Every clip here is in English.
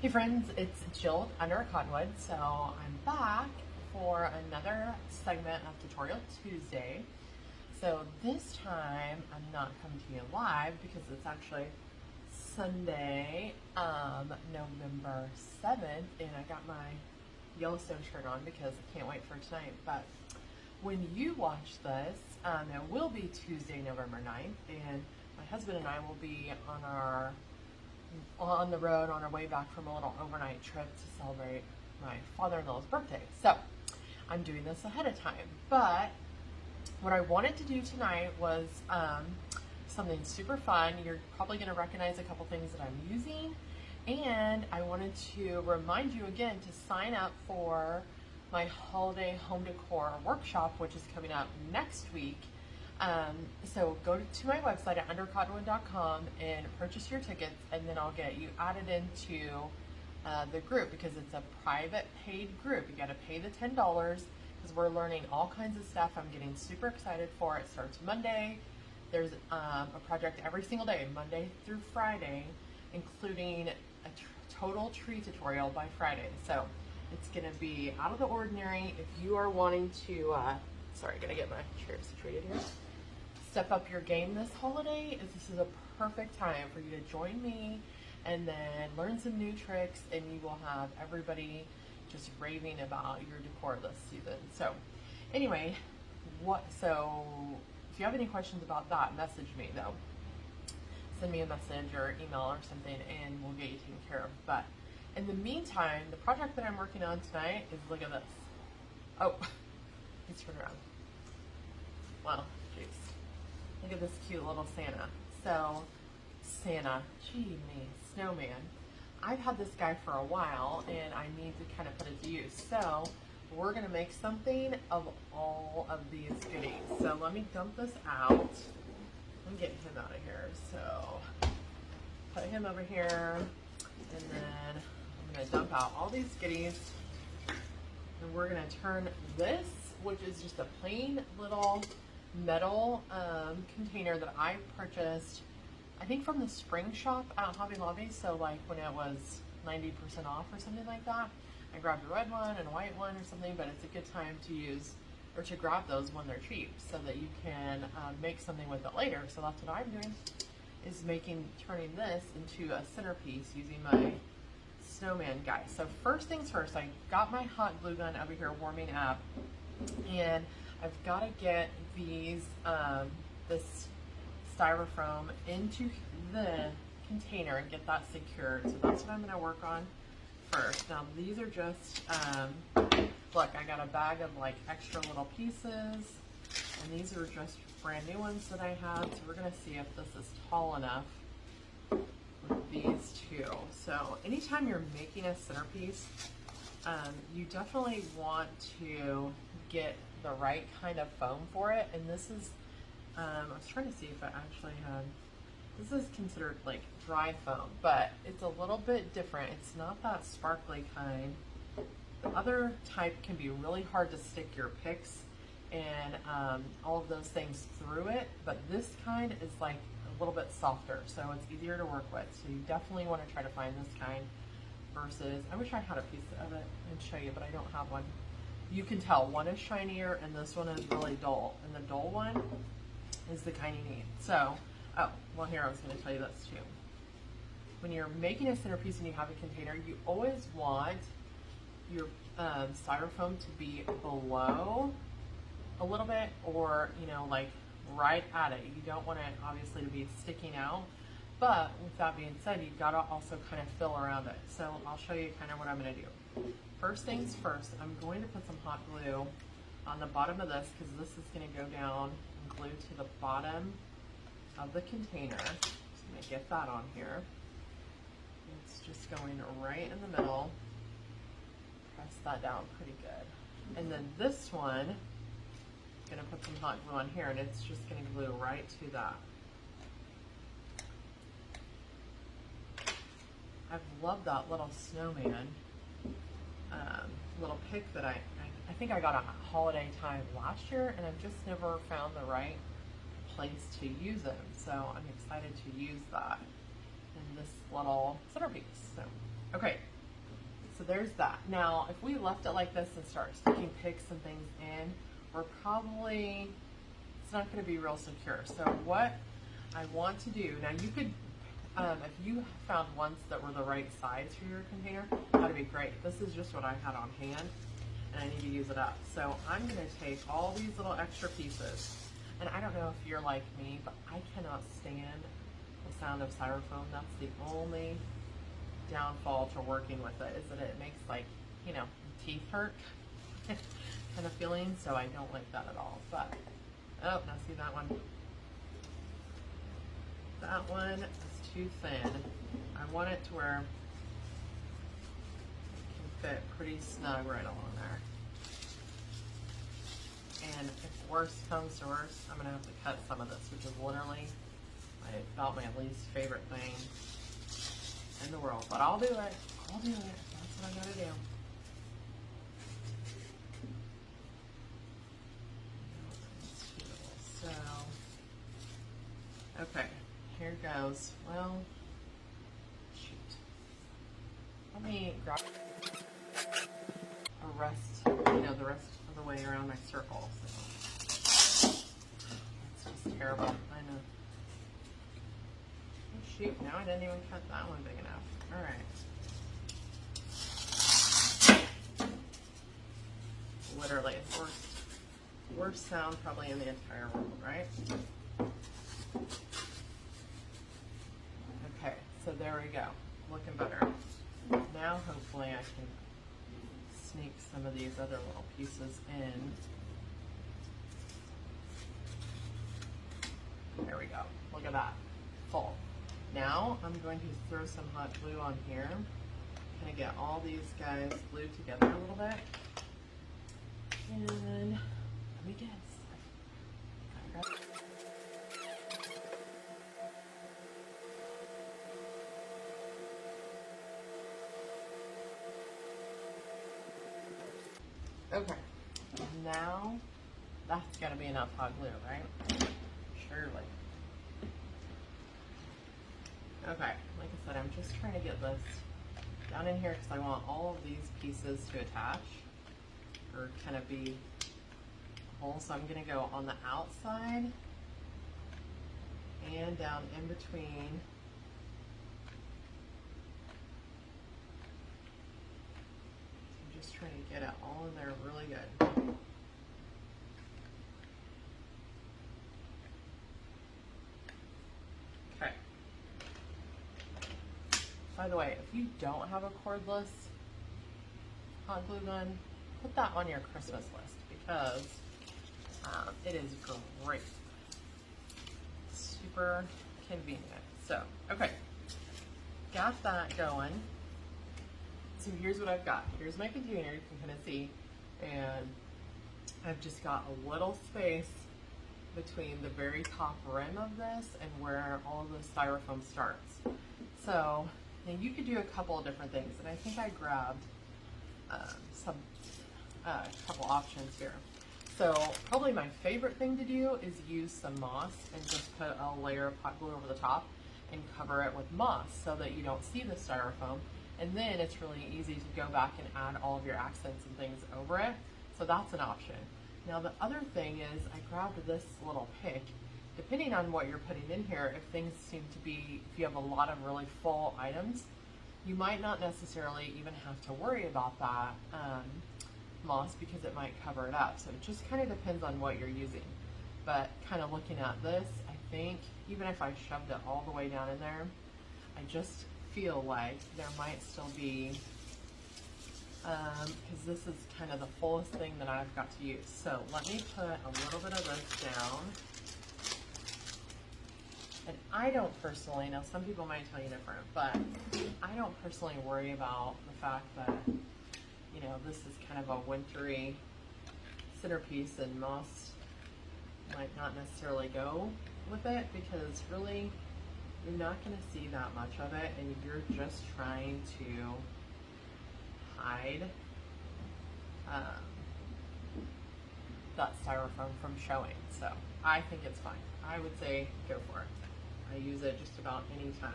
Hey friends, it's Jill Under a Cottonwood. So I'm back for another segment of Tutorial Tuesday. So this time I'm not coming to you live because it's actually Sunday, November 7th, and I got my Yellowstone shirt on because I can't wait for tonight. But when you watch this, it will be Tuesday, November 9th, and my husband and I will be on the road on our way back from a little overnight trip to celebrate my father-in-law's birthday. So I'm doing this ahead of time. But what I wanted to do tonight was something super fun. You're probably going to recognize a couple things that I'm using. And I wanted to remind you again to sign up for my holiday home decor workshop, which is coming up next week. So go to my website at undercottonwood.com and purchase your tickets, and then I'll get you added into the group because it's a private paid group. You got to pay the $10 because we're learning all kinds of stuff. I'm getting super excited for it. It starts Monday. There's a project every single day, Monday through Friday, including a total tree tutorial by Friday. So it's going to be out of the ordinary. If you are wanting to, sorry, I gotta get my chair situated here. Step up your game this holiday. This is a perfect time for you to join me and then learn some new tricks, and you will have everybody just raving about your decor this season. So anyway, so if you have any questions about that, message me though. Send me a message or email or something and we'll get you taken care of. But in the meantime, the project that I'm working on tonight is, look at this. Oh, let's turn around. Wow, jeez. Look at this cute little Santa. So, gee me, snowman. I've had this guy for a while and I need to kind of put it to use. So, we're gonna make something of all of these goodies. So let me dump this out. I'm getting him out of here. So, put him over here, and then I'm gonna dump out all these goodies. And we're gonna turn this, which is just a plain little metal container that I purchased, I think from the spring shop at Hobby Lobby. So like when it was 90% off or something like that. I grabbed a red one and a white one or something, but it's a good time to use or to grab those when they're cheap so that you can make something with it later. So that's what I'm doing, is turning this into a centerpiece using my snowman guy. So first things first, I got my hot glue gun over here warming up, and I've got to get these this styrofoam into the container and get that secured. So that's what I'm going to work on first. Now these are just look, I got a bag of like extra little pieces, and these are just brand new ones that I have. So we're going to see if this is tall enough with these two. So anytime you're making a centerpiece, you definitely want to get the right kind of foam for it. And this is, I was trying to see if I actually had, this is considered like dry foam, but it's a little bit different. It's not that sparkly kind. The other type can be really hard to stick your picks and all of those things through it, but this kind is like a little bit softer, so it's easier to work with. So you definitely want to try to find this kind versus, I wish I had a piece of it and show you, but I don't have one. You can tell one is shinier and this one is really dull, and the dull one is the kind you need. So, oh, well here I was going to tell you this too. When you're making a centerpiece and you have a container, you always want your styrofoam to be below a little bit, or like right at it. You don't want it obviously to be sticking out, but with that being said, you've got to also kind of fill around it. So I'll show you kind of what I'm going to do. First things first, I'm going to put some hot glue on the bottom of this because this is going to go down and glue to the bottom of the container. Just going to get that on here. It's just going right in the middle. Press that down pretty good. And then this one, I'm going to put some hot glue on here, and it's just going to glue right to that. I've loved that little snowman little pick that I think I got a holiday time last year, and I've just never found the right place to use them. So I'm excited to use that in this little centerpiece. So, okay, So there's that. Now, if we left it like this and start sticking picks and things in, we're probably, it's not going to be real secure. So what I want to do, now you could, if you found ones that were the right size for your container, that'd be great. This is just what I had on hand, and I need to use it up. So I'm going to take all these little extra pieces, and I don't know if you're like me, but I cannot stand the sound of styrofoam. That's the only downfall to working with it, is that it makes, like, you know, teeth hurt kind of feeling, so I don't like that at all. But oh, now see that one? That one is too thin. I want it to where it can fit pretty snug right along there. And if worse comes to worse, I'm gonna have to cut some of this, which is literally about my least favorite thing in the world. But I'll do it. I'll do it. That's what I gotta do. So, okay, here goes. Well, shoot. Let me grab a rest, the rest of the way around my circle. So, it's just terrible. I know. Oh, shoot, now I didn't even cut that one big enough. All right. Literally, worst sound probably in the entire world, right? Okay, so there we go. Looking better. Now hopefully I can sneak some of these other little pieces in. There we go. Look at that. Full. Now I'm going to throw some hot glue on here. Kind of get all these guys glued together a little bit. And let me guess. Okay, now that's gotta be enough hot glue, right? Surely. Okay, like I said, I'm just trying to get this down in here because I want all of these pieces to attach or kind of be whole. So I'm gonna go on the outside and down in between. Just trying to get it all in there really good. Okay. By the way, if you don't have a cordless hot glue gun, put that on your Christmas list because it is great. Super convenient. So, okay. Got that going. So here's what I've got. Here's my container, you can kind of see, and I've just got a little space between the very top rim of this and where all the styrofoam starts. So, and you could do a couple of different things, and I think I grabbed a couple options here. So probably my favorite thing to do is use some moss and just put a layer of hot glue over the top and cover it with moss so that you don't see the styrofoam. And then it's really easy to go back and add all of your accents and things over it. So that's an option. Now the other thing is I grabbed this little pick. Depending on what you're putting in here, if things seem to be, if you have a lot of really full items, you might not necessarily even have to worry about that moss because it might cover it up. So it just kind of depends on what you're using. But kind of looking at this, I think even if I shoved it all the way down in there, I just feel like there might still be, because this is kind of the fullest thing that I've got to use. So let me put a little bit of this down. And I don't personally, now some people might tell you different, but I don't personally worry about the fact that, you know, this is kind of a wintry centerpiece and moss might not necessarily go with it because really you're not going to see that much of it and you're just trying to hide that styrofoam from showing. So I think it's fine. I would say go for it. I use it just about any time.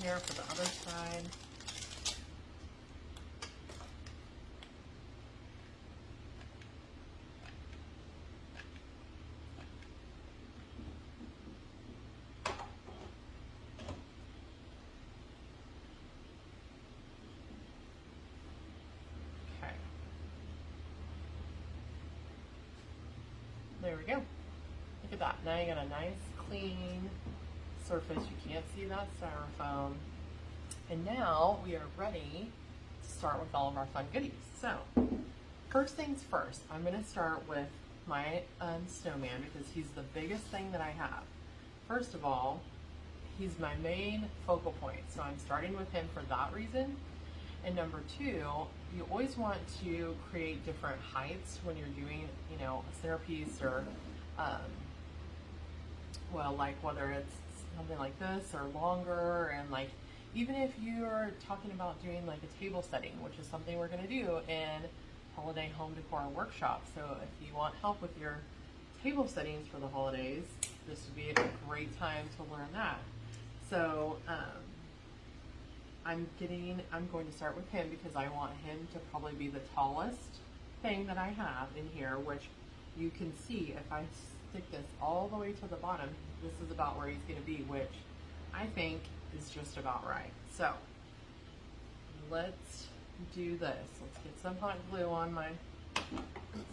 here for the other side. Okay. There we go. Look at that. Now you got a nice clean surface. You can't see that styrofoam. And now we are ready to start with all of our fun goodies. So first things first, I'm going to start with my snowman because he's the biggest thing that I have. First of all, he's my main focal point. So I'm starting with him for that reason. And number two, you always want to create different heights when you're doing, you know, a centerpiece or, well, like whether it's something like this or longer, and like even if you're talking about doing like a table setting, which is something we're going to do in holiday home decor workshop. So if you want help with your table settings for the holidays, this would be a great time to learn that. So I'm going to start with him because I want him to probably be the tallest thing that I have in here, which you can see if I stick this all the way to the bottom, this is about where he's going to be, which I think is just about right. So let's do this. Let's get some hot glue on my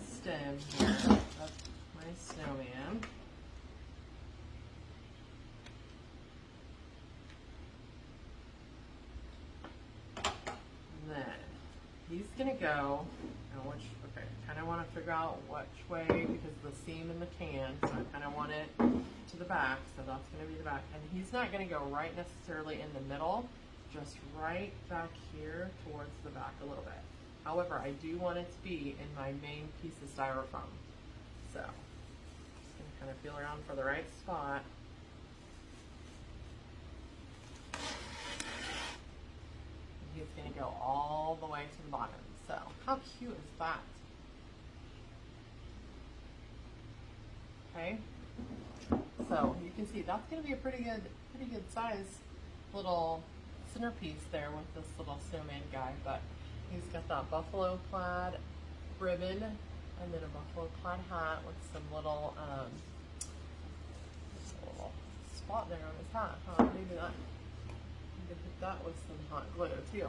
stem here. That's my snowman. And then he's gonna go, okay, kind of want to figure out which way because the seam in the can, so I kind of want it to the back, so that's gonna be the back. And he's not gonna go right necessarily in the middle, just right back here towards the back a little bit. However, I do want it to be in my main piece of styrofoam. So, just gonna kind of feel around for the right spot. He's going to go all the way to the bottom. So how cute is that? Okay. So you can see that's going to be a pretty good size little centerpiece there with this little snowman guy. But he's got that buffalo plaid ribbon and then a buffalo plaid hat with some little spot there on his hat. Huh? Maybe not. Hit that with some hot glue too.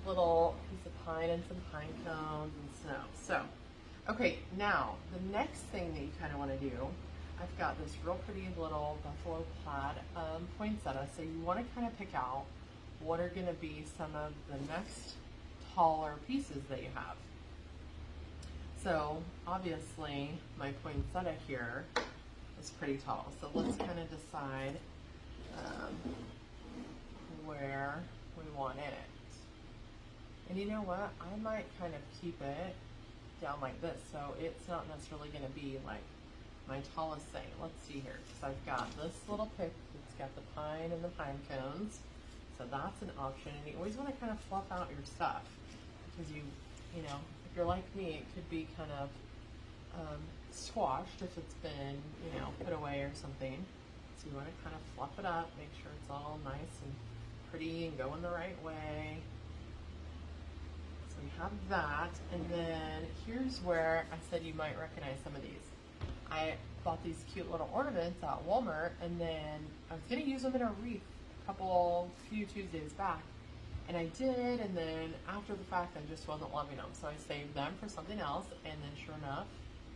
Little piece of pine and some pine cones and snow. So, okay, now the next thing that you kind of want to do, I've got this real pretty little buffalo plaid poinsettia. So you want to kind of pick out what are going to be some of the next taller pieces that you have. So obviously my poinsettia here is pretty tall. So let's kind of decide where we want it. And you know what? I might kind of keep it down like this, so it's not necessarily going to be like my tallest thing. Let's see here, because I've got this little pick that's got the pine and the pine cones, so that's an option. And you always want to kind of fluff out your stuff, because you know, if you're like me, it could be kind of squashed if it's been, you know, put away or something. So you want to kind of fluff it up, make sure it's all nice and pretty and going the right way. So we have that, and then here's where I said you might recognize some of these. I bought these cute little ornaments at Walmart, and then I was going to use them in a wreath few Tuesdays back, and I did, and then after the fact I just wasn't loving them, so I saved them for something else, and then sure enough,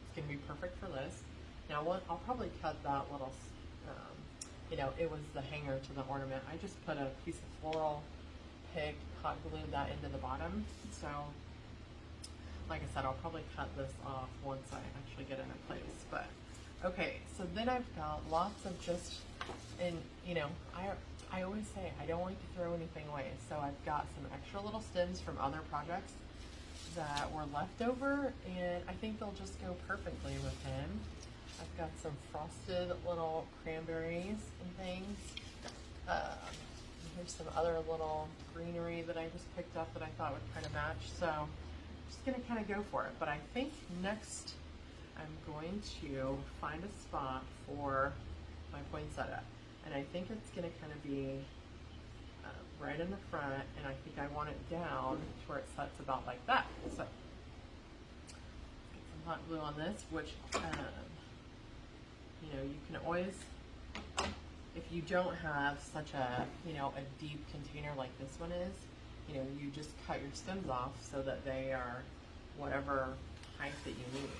it's going to be perfect for this. Now I'll probably cut that little you know, it was the hanger to the ornament. I just put a piece of floral pick, hot glued that into the bottom. So, like I said, I'll probably cut this off once I actually get it in place. But, okay, so then I've got lots of just, and you know, I always say I don't like to throw anything away. So I've got some extra little stems from other projects that were left over, and I think they'll just go perfectly with him. I've got some frosted little cranberries and things. Here's some other little greenery that I just picked up that I thought would kind of match. So I'm just going to kind of go for it. But I think next I'm going to find a spot for my poinsettia. And I think it's going to kind of be right in the front, and I think I want it down to where it sets about like that. So get some hot glue on this, which you know, you can always, if you don't have such a, you know, a deep container like this one is, you know, you just cut your stems off so that they are whatever height that you need.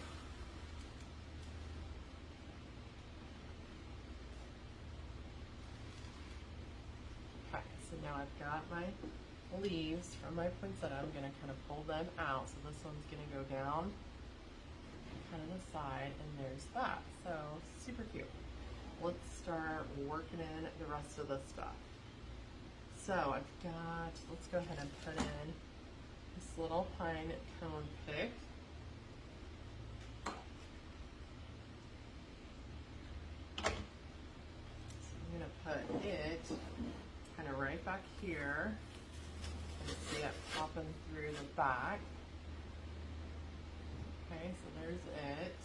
Okay, so now I've got my leaves from my poinsettia. I'm going to kind of pull them out. So this one's going to go down kind of the side, and there's that. So super cute. Let's start working in the rest of the stuff. So I've got, let's go ahead and put in this little pine cone pick. So I'm going to put it kind of right back here, and see it popping through the back. Okay, so there's it.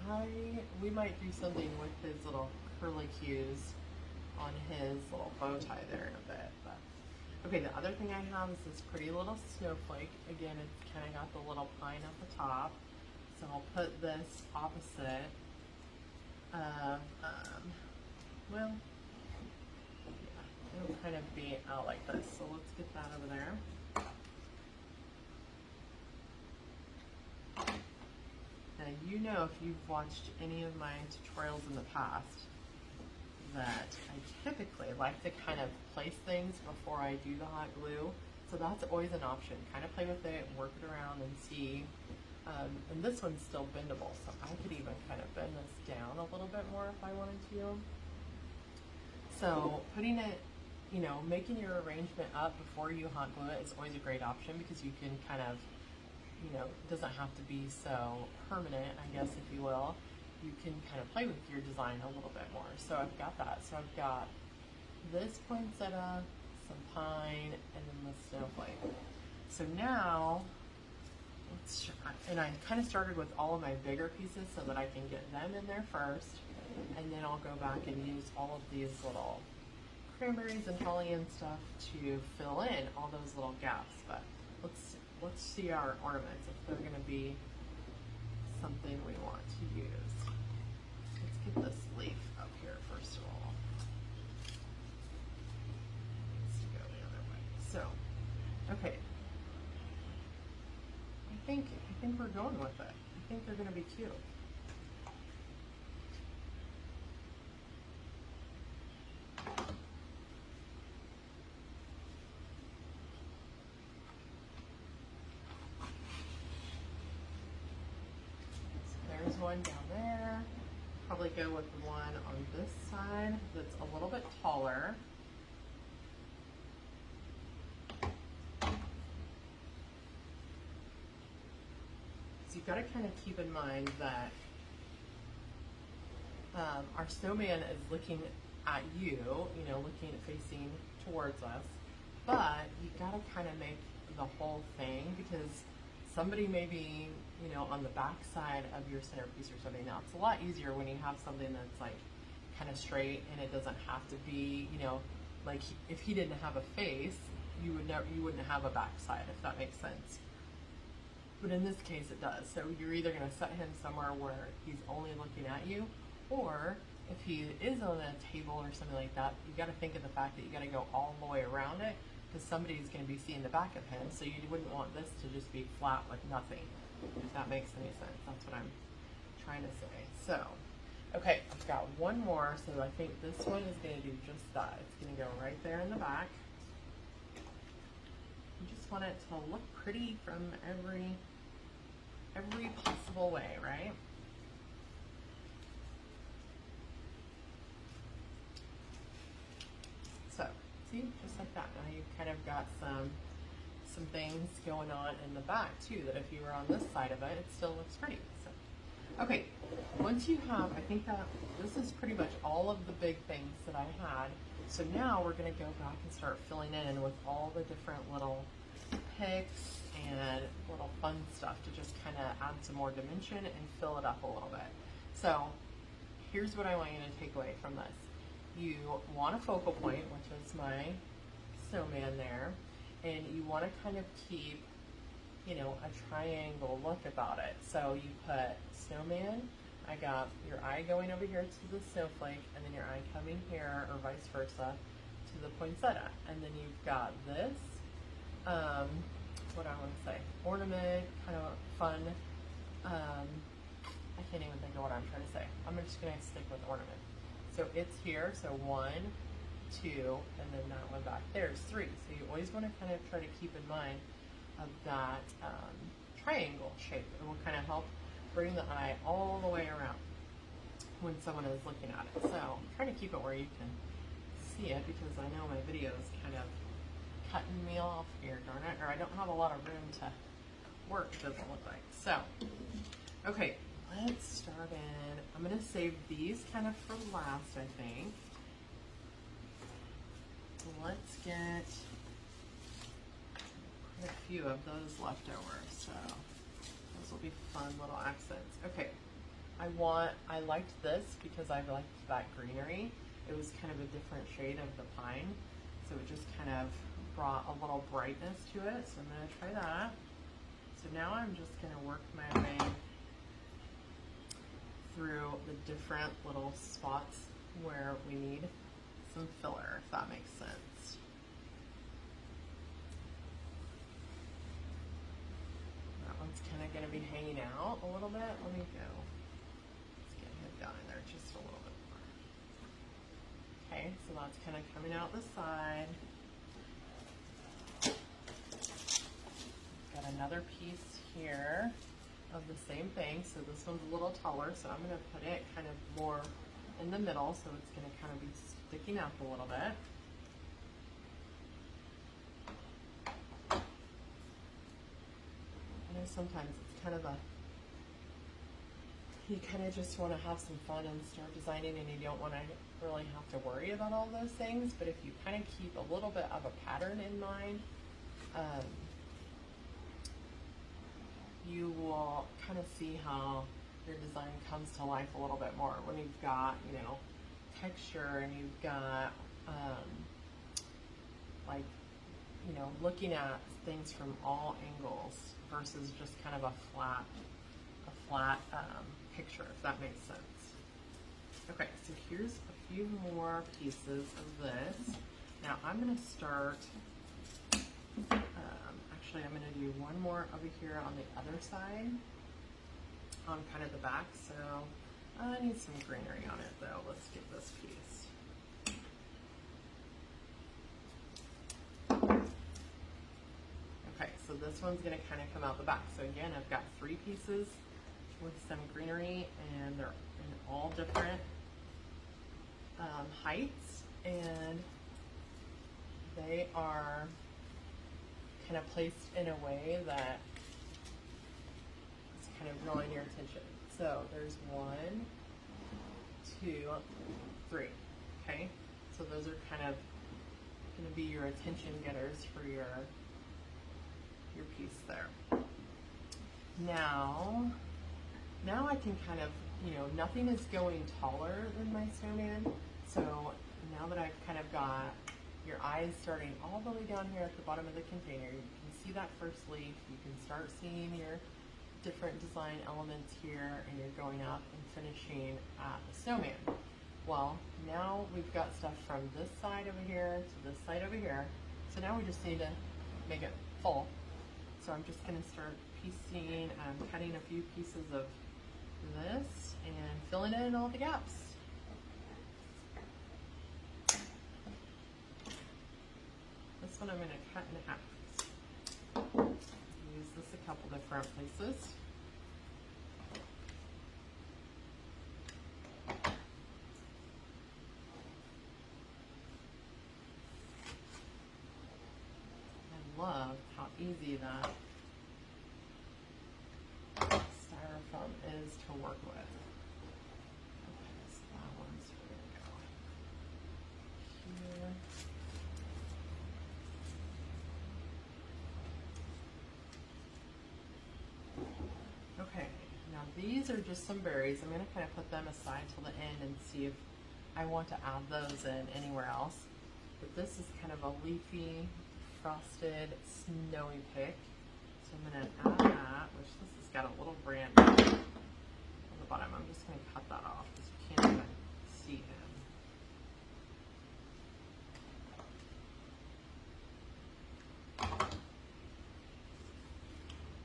Now we might do something with his little curlicues on his little bow tie there in a bit. But okay, the other thing I have is this pretty little snowflake. Again, it's kind of got the little pine at the top. So I'll put this opposite of, well, yeah, it'll kind of be out like this. So let's get that over there. Now, you know, if you've watched any of my tutorials in the past, that I typically like to kind of place things before I do the hot glue. So that's always an option. Kind of play with it, work it around and see. And this one's still bendable, so I could even kind of bend this down a little bit more if I wanted to. So putting it, you know, making your arrangement up before you hot glue it is always a great option, because you can kind of, you know, it doesn't have to be so permanent, I guess, if you will. You can kind of play with your design a little bit more. So I've got that. So I've got this poinsettia, some pine, and then the snowflake. So now, let's try, and I kind of started with all of my bigger pieces so that I can get them in there first, and then I'll go back and use all of these little cranberries and holly and stuff to fill in all those little gaps. But let's see our ornaments, if they're going to be something we want to use. Let's get this leaf up here first of all. Let's go the other way. So, okay. I think we're going with it. I think they're going to be cute. One down there. Probably go with one on this side that's a little bit taller. So you've got to kind of keep in mind that our snowman is looking at you, you know, facing towards us, but you've got to kind of make the whole thing, because somebody may be, you know, on the back side of your centerpiece or something. Now, it's a lot easier when you have something that's like kind of straight, and it doesn't have to be, you know, like if he didn't have a face, you wouldn't have a back side, if that makes sense. But in this case, it does. So you're either going to set him somewhere where he's only looking at you, or if he is on a table or something like that, you got to think of the fact that you got to go all the way around it, because somebody's going to be seeing the back of him, so you wouldn't want this to just be flat with nothing, if that makes any sense. That's what I'm trying to say. So, okay, I've got one more, so I think this one is going to do just that. It's going to go right there in the back. You just want it to look pretty from every possible way, right? So, see, just like that. Now you've kind of got some things going on in the back too, that if you were on this side of it, it still looks pretty. So, okay, once you have, I think that this is pretty much all of the big things that I had. So now we're going to go back and start filling in with all the different little picks and little fun stuff to just kind of add some more dimension and fill it up a little bit. So here's what I want you to take away from this. you want a focal point, which is my snowman there, and you want to kind of keep, you know, a triangle look about it. So you put snowman, I got your eye going over here to the snowflake, and then your eye coming here, or vice versa, to the poinsettia. And then you've got this, what I want to say, ornament, kind of fun, I can't even think of what I'm trying to say. I'm just going to stick with ornament. So it's here, so 1, 2, and then that one back there is 3. So you always want to kind of try to keep in mind of that triangle shape. It will kind of help bring the eye all the way around when someone is looking at it. So I'm trying to keep it where you can see it, because I know my video is kind of cutting me off here, darn it, or I don't have a lot of room to work, doesn't look like. So, okay, let's start in. I'm going to save these kind of for last, I think. Let's get a few of those left over, so those will be fun little accents. Okay, I liked this because I liked that greenery. It was kind of a different shade of the pine, so it just kind of brought a little brightness to it, so I'm going to try that. So now I'm just going to work my way through the different little spots where we need some filler, if that makes sense. That one's kind of going to be hanging out a little bit. Let me go. Let's get him down in there just a little bit more. Okay, so that's kind of coming out the side. Got another piece here of the same thing. So this one's a little taller, so I'm going to put it kind of more in the middle, so it's going to kind of be sticking up a little bit. I know sometimes it's kind of you kind of just want to have some fun and start designing, and you don't want to really have to worry about all those things, but if you kind of keep a little bit of a pattern in mind, you will kind of see how your design comes to life a little bit more when you've got, you know, texture, and you've got like, you know, looking at things from all angles versus just kind of a flat picture, if that makes sense. Okay, so here's a few more pieces of this. Now I'm going to start, actually I'm going to do one more over here on the other side, on kind of the back, so I need some greenery on it though. Let's get this piece. Okay, so this one's going to kind of come out the back. So again, I've got 3 pieces with some greenery, and they're in all different heights, and they are kind of placed in a way that is kind of drawing your attention. So there's 1, 2, 3. Okay, so those are kind of going to be your attention getters for your piece there. Now I can kind of, you know, nothing is going taller than my snowman. So now that I've kind of got your eyes starting all the way down here at the bottom of the container, you can see that first leaf. You can start seeing your different design elements here, and you're going up and finishing at the snowman. Well, now we've got stuff from this side over here to this side over here. So now we just need to make it full. So I'm just going to start piecing, cutting a few pieces of this and filling in all the gaps. This one I'm going to cut in half. Use this a couple different places. I love how easy that styrofoam is to work with. Okay, so that one's going to go here. Okay, now these are just some berries. I'm going to kind of put them aside till the end and see if I want to add those in anywhere else. But this is kind of a leafy, frosted, snowy pick. So I'm going to add that, which this has got a little branch on the bottom. I'm just going to cut that off because you can't even see him.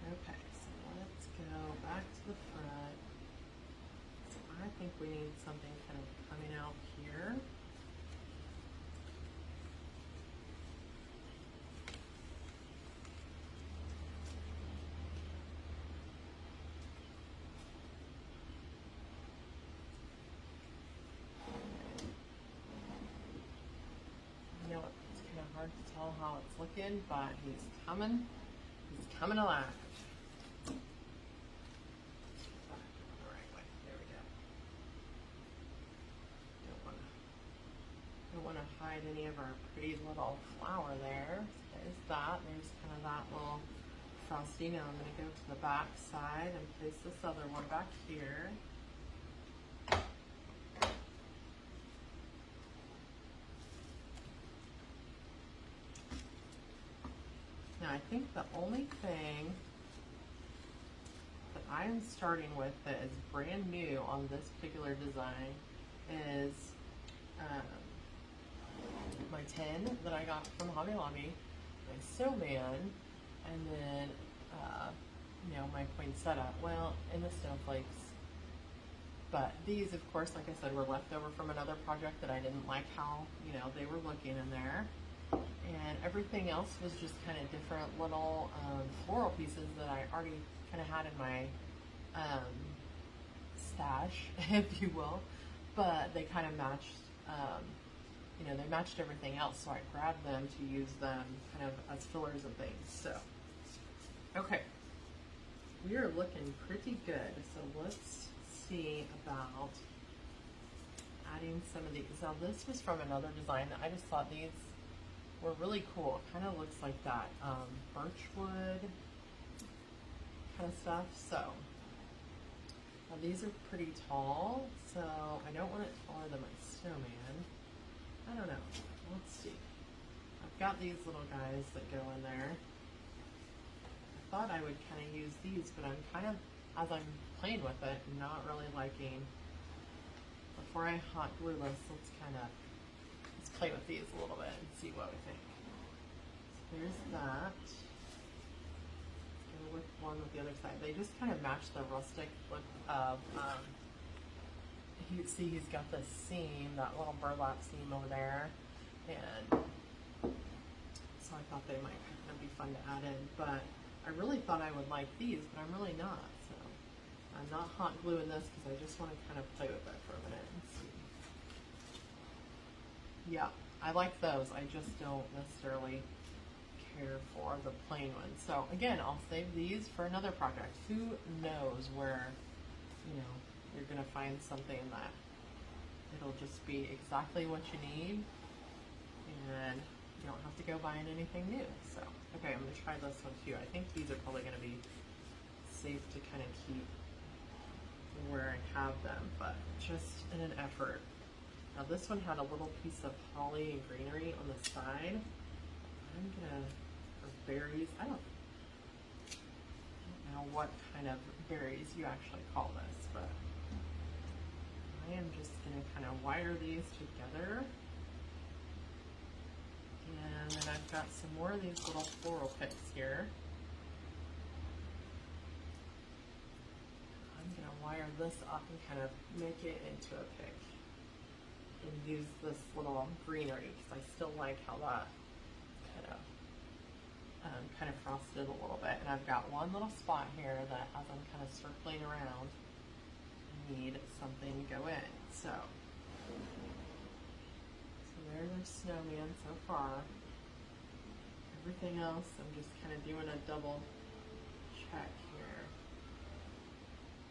Okay, so let's go back to the front. So I think we need something kind of coming out here. You know, it's kind of hard to tell how it's looking, but he's coming alive. The right way. There we go. Don't want to hide any of our pretty little flower there. So there's that. There's kind of that little frosty. Now I'm going to go to the back side and place this other one back here. Now I think the only thing that I am starting with that is brand new on this particular design is my tin that I got from Hobby Lobby, my snowman, and then you know, my poinsettia. Well, and the snowflakes. But these, of course, like I said, were left over from another project that I didn't like how, you know, they were looking in there. And everything else was just kind of different little floral pieces that I already kind of had in my stash, if you will. But they kind of matched, you know, they matched everything else. So I grabbed them to use them kind of as fillers and things. So, okay. We are looking pretty good. So let's see about adding some of these. Now this was from another design. I just thought these were really cool. It kind of looks like that birchwood kind of stuff. So now these are pretty tall, so I don't want it taller than my snowman. I don't know. Let's see. I've got these little guys that go in there. I thought I would kind of use these, but I'm kind of, as I'm playing with it, not really liking. Before I hot glue this, let's play with these a little bit and see what we think. So there's that. Let's go with one with the other side. They just kind of match the rustic look of, you see he's got this seam, that little burlap seam over there. And so I thought they might kind of be fun to add in. But I really thought I would like these, but I'm really not. So I'm not hot gluing this because I just want to kind of play with it for a minute and see. Yeah, I like those. I just don't necessarily care for the plain ones. So again, I'll save these for another project. Who knows where, you know, you're going to find something that it'll just be exactly what you need and you don't have to go buying anything new. So, okay, I'm going to try this one too. I think these are probably going to be safe to kind of keep where I have them, but just in an effort. Now this one had a little piece of holly and greenery on the side. I'm gonna, or berries, I don't know what kind of berries you actually call this, but I am just gonna kind of wire these together. And then I've got some more of these little floral picks here. I'm gonna wire this up and kind of make it into a pick and use this little greenery because I still like how that kind of frosted a little bit. And I've got one little spot here that as I'm kind of circling around, I need something to go in. So there's our snowman so far. Everything else, I'm just kind of doing a double check here.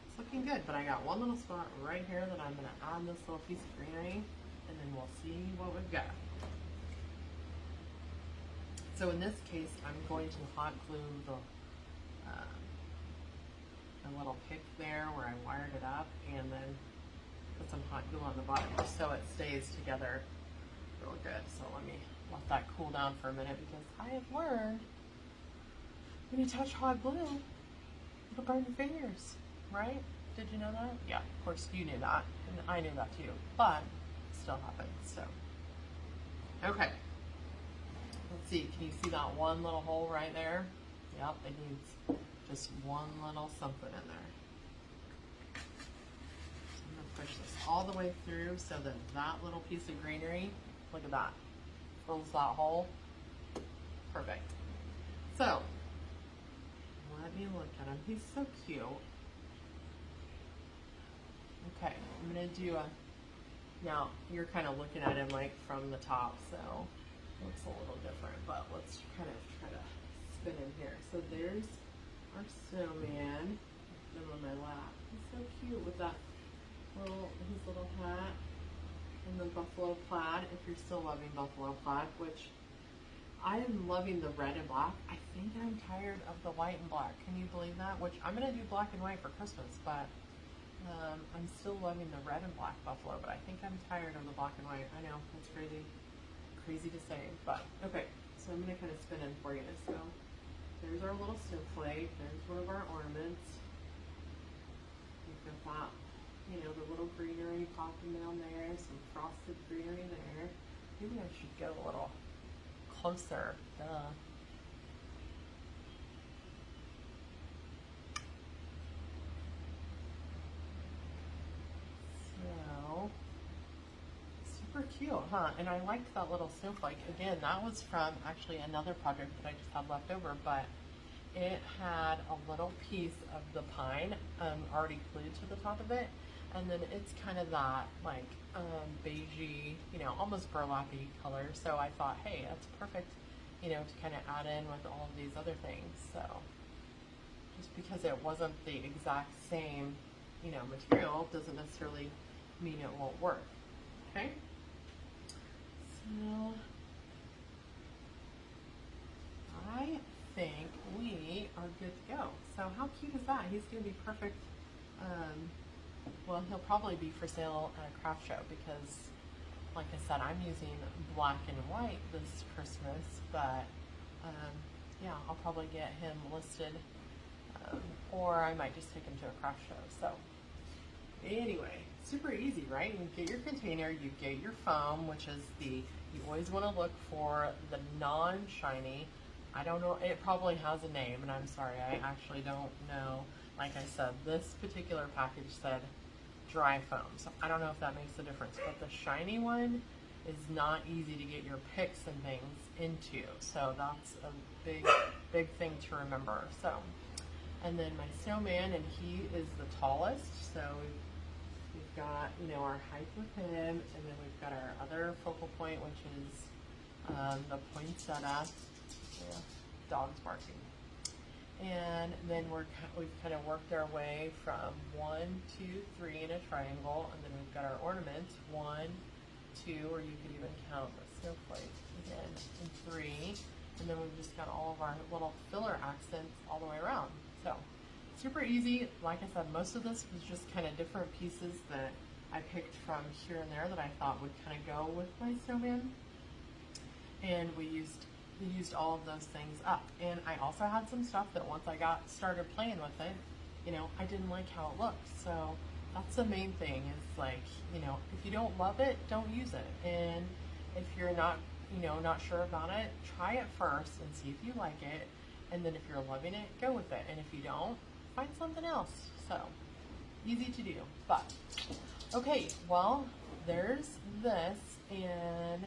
It's looking good, but I got one little spot right here that I'm going to add this little piece of greenery, and then we'll see what we've got. So in this case, I'm going to hot glue the little pick there where I wired it up, and then put some hot glue on the bottom so it stays together real good. So let me let that cool down for a minute, because I have learned when you touch hot glue, it'll burn your fingers, right? Did you know that? Yeah, of course you knew that, and I knew that too, but it still happens. So, okay. Let's see, can you see that one little hole right there? Yep, it needs just one little something in there. So I'm gonna push this all the way through so that that little piece of greenery, look at that, fills that hole. Perfect. So, let me look at him. He's so cute. Okay, I'm gonna do a, now you're kind of looking at him like from the top, so it looks a little different, but let's kind of try to spin him here. So there's our snowman, put him on my lap. He's so cute with that his little hat and the buffalo plaid, if you're still loving buffalo plaid, which I am loving the red and black. I think I'm tired of the white and black. Can you believe that? Which I'm gonna do black and white for Christmas, but I'm still loving the red and black buffalo, but I think I'm tired of the black and white. I know, it's crazy to say, but okay. So I'm gonna kind of spin in for you. So there's our little snowflake. There's one of our ornaments. We've got that, you know, the little greenery popping down there, some frosted greenery there. Maybe I should go a little closer. Duh. So, super cute, huh? And I liked that little snowflake. Again, that was from actually another project that I just had left over, but it had a little piece of the pine already glued to the top of it. And then it's kind of that like beigey, you know, almost burlap-y color. So I thought, hey, that's perfect, you know, to kind of add in with all of these other things. So just because it wasn't the exact same, you know, material doesn't necessarily mean it won't work. Okay. So I think we are good to go. So how cute is that? He's going to be perfect. Well, he'll probably be for sale at a craft show because, like I said, I'm using black and white this Christmas, but yeah, I'll probably get him listed, or I might just take him to a craft show. So anyway, super easy, right? You get your container, you get your foam, which is you always want to look for the non-shiny. I don't know, it probably has a name, and I'm sorry, I actually don't know. Like I said, this particular package said dry foam, so I don't know if that makes a difference, but the shiny one is not easy to get your picks and things into, so that's a big thing to remember. So, and then my snowman, and he is the tallest, so we've got, you know, our height with him, and then we've got our other focal point, which is the poinsettia. Yeah, dog's barking. And then we've kind of worked our way from 1, 2, 3 in a triangle, and then we've got our ornaments, 1, 2, or you could even count the snowflake again, and 3, and then we've just got all of our little filler accents all the way around. So super easy. Like I said, most of this was just kind of different pieces that I picked from here and there that I thought would kind of go with my snowman, and we used all of those things up. And I also had some stuff that once I got started playing with it, you know, I didn't like how it looked. So that's the main thing, is like, you know, if you don't love it, don't use it. And if you're not, you know, not sure about it, try it first and see if you like it. And then if you're loving it, go with it. And if you don't, find something else. So easy to do. But okay, well, there's this, and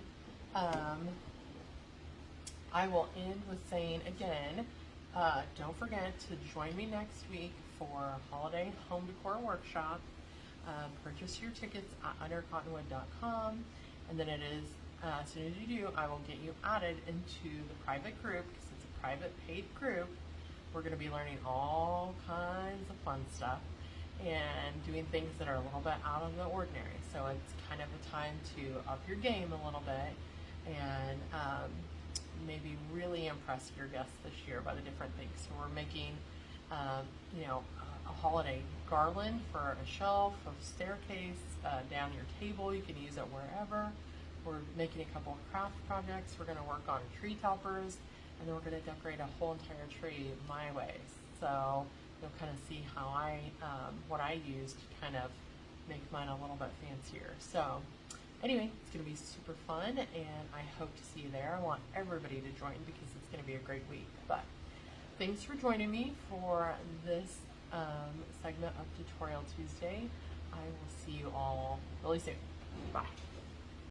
I will end with saying again, don't forget to join me next week for Holiday Home Decor Workshop. Purchase your tickets at undercottonwood.com, and then it is, as soon as you do, I will get you added into the private group, because it's a private paid group. We're going to be learning all kinds of fun stuff and doing things that are a little bit out of the ordinary. So it's kind of a time to up your game a little bit, and maybe really impress your guests this year by the different things. So we're making, you know, a holiday garland for a shelf, a staircase, down your table. You can use it wherever. We're making a couple of craft projects. We're going to work on tree toppers, and then we're going to decorate a whole entire tree my way. So you'll kind of see how what I use to kind of make mine a little bit fancier. So anyway, it's going to be super fun, and I hope to see you there. I want everybody to join because it's going to be a great week. But thanks for joining me for this segment of Tutorial Tuesday. I will see you all really soon. Bye.